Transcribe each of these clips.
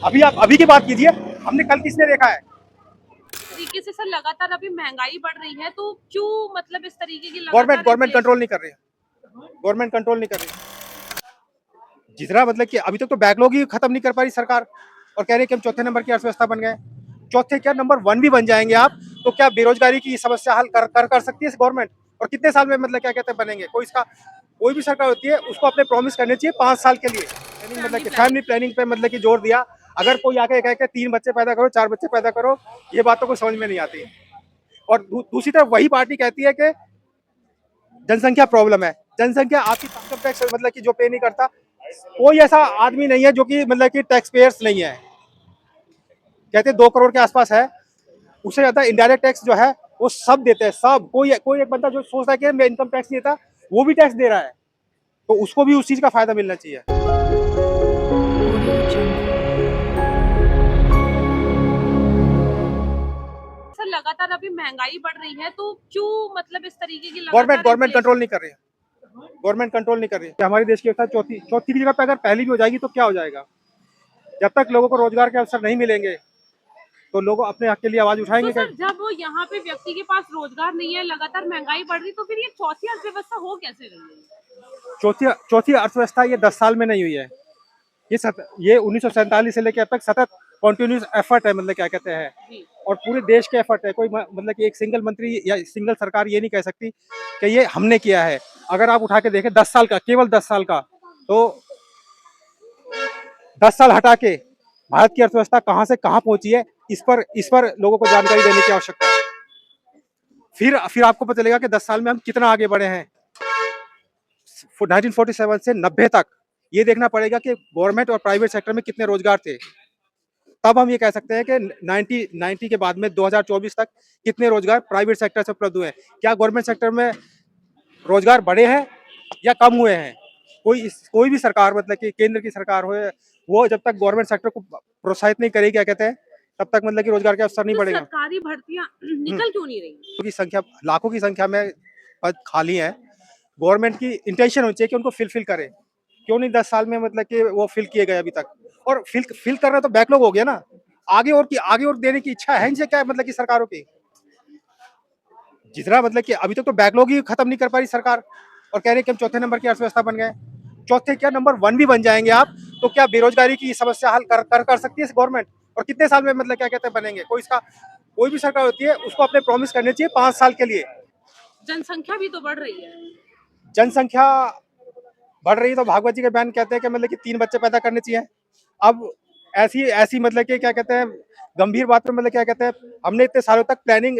अभी की बात कीजिए, हमने कल किसने देखा है? तरीके से सर लगातार अभी महंगाई बढ़ रही है तो क्यों मतलब इस तरीके की गवर्नमेंट लगातार गवर्नमेंट इन्फ्लेशन। कंट्रोल नहीं कर रही है। गवर्नमेंट कंट्रोल नहीं कर रही। जितना मतलब कि अभी तक तो बैकलॉग ही खत्म नहीं कर पा रही सरकार, और कह रही है कि हम चौथे नंबर की अर्थव्यवस्था बन गए। चौथे क्या, नंबर वन भी बन जाएंगे आप, तो क्या बेरोजगारी की समस्या हल कर सकती है गवर्नमेंट? और कितने साल में मतलब क्या कहते हैं बनेंगे? कोई भी सरकार होती है उसको अपने प्रॉमिस करने चाहिए 5 साल के लिए। मतलब फैमिली कि प्लानिंग। फैमिली प्लानिंग पे मतलब कि जोर दिया। अगर कोई आके कहे कि 3 बच्चे पैदा करो, 4 बच्चे पैदा करो, ये बात तो कोई समझ में नहीं आती। और दूसरी तरफ वही पार्टी कहती है कि जनसंख्या प्रॉब्लम है। जनसंख्या आपकी इनकम टैक्स मतलब कि जो पे नहीं करता, कोई ऐसा आदमी नहीं है जो कि मतलब कि टैक्स पेयर्स नहीं है। कहते 2 करोड़ के आसपास है। उससे ज्यादा इनडायरेक्ट टैक्स जो है वो सब देते हैं, सब। कोई कोई एक बंदा जो सोचता है कि मैं इनकम टैक्स नहीं देता, वो भी टैक्स दे रहा है, तो उसको भी उस चीज का फायदा मिलना चाहिए। सर लगातार अभी महंगाई बढ़ रही है तो क्यों मतलब इस तरीके की गवर्नमेंट लगातार गवर्नमेंट इन्फ्लेशन। कंट्रोल नहीं कर रही है। गवर्नमेंट कंट्रोल नहीं कर रही है। हमारे देश की व्यवस्था चौथी की जगह पे अगर पहली भी हो जाएगी तो क्या हो जाएगा? जब तक लोगों को रोजगार के अवसर नहीं मिलेंगे तो लोग अपने हक के लिए आवाज तो उठाएंगे। सर जब यहाँ पे व्यक्ति के पास रोजगार नहीं है, लगातार महंगाई बढ़ रही, तो फिर ये चौथी अर्थव्यवस्था हो कैसे रही है। चौथी चौथी अर्थव्यवस्था ये 10 साल में नहीं हुई है। ये 1947 से लेकर अब तक सतत कॉन्टिन्यूस एफर्ट है, मतलब क्या कहते हैं, जी। और पूरे देश के एफर्ट है। कोई मतलब कि एक सिंगल मंत्री या सिंगल सरकार ये नहीं कह सकती कि ये हमने किया है। अगर आप उठा के देखें 10 साल का, केवल 10 साल का, तो 10 साल हटा के भारत की अर्थव्यवस्था कहाँ से कहाँ पहुंची है, इस पर लोगों को जानकारी देने की आवश्यकता है। फिर आपको पता चलेगा कि 10 साल में हम कितना आगे बढ़े हैं। 1947 से 90 तक ये देखना पड़ेगा कि गवर्नमेंट और प्राइवेट सेक्टर में कितने रोजगार थे। तब हम ये कह सकते हैं कि 90 के बाद में 2024 तक कितने रोजगार प्राइवेट सेक्टर से उपलब्ध हुए हैं। क्या गवर्नमेंट सेक्टर में रोजगार बढ़े हैं या कम हुए हैं? कोई भी सरकार, मतलब कि केंद्र की सरकार हो, वो जब तक गवर्नमेंट सेक्टर को प्रोत्साहित नहीं करेगी, क्या कहते हैं, तब तक मतलब कि रोजगार के अवसर नहीं तो बढ़ेगा। सरकारी भर्तियां निकल क्यों नहीं रही। की संख्या, लाखों की संख्या में पद खाली है। गवर्नमेंट की इंटेंशन होनी चाहिए कि उनको फिल करे। क्यों नहीं 10 साल में मतलब कि वो फिल किए गए अभी तक? और फिल करना तो बैकलॉग हो गया ना। आगे और देने की इच्छा है इनसे क्या, मतलब कि सरकारों की। जितना मतलब कि अभी तक तो बैकलॉग ही खत्म नहीं कर पा रही सरकार, और कह रही है कि हम चौथे नंबर की अर्थव्यवस्था बन गए। चौथे क्या, नंबर वन भी बन जाएंगे आप, तो क्या बेरोजगारी की समस्या हल कर सकती है गवर्नमेंट? और कितने साल में मतलब क्या कहते हैं बनेंगे? कोई भी सरकार होती है उसको अपने प्रॉमिस करने चाहिए 5 साल के लिए। जनसंख्या भी तो बढ़ रही है। जनसंख्या बढ़ रही है तो भागवत जी के बयान कहते हैं कि मतलब कि 3 बच्चे पैदा करने चाहिए। अब ऐसी ऐसी मतलब कि क्या कहते हैं, गंभीर बात पे मतलब क्या कहते हैं, हमने इतने सालों तक प्लानिंग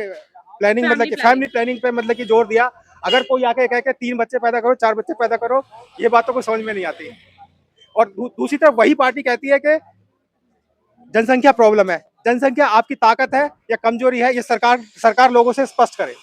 प्लानिंग मतलब फैमिली कि प्लानिंग। फैमिली प्लानिंग पे मतलब कि जोर दिया। अगर कोई आके कहे कि 3 बच्चे पैदा करो, 4 बच्चे पैदा करो, ये बात तो कोई समझ में नहीं आती। और दूसरी तरफ वही पार्टी कहती है कि जनसंख्या प्रॉब्लम है। जनसंख्या आपकी ताकत है या कमजोरी है, ये सरकार लोगों से स्पष्ट करे।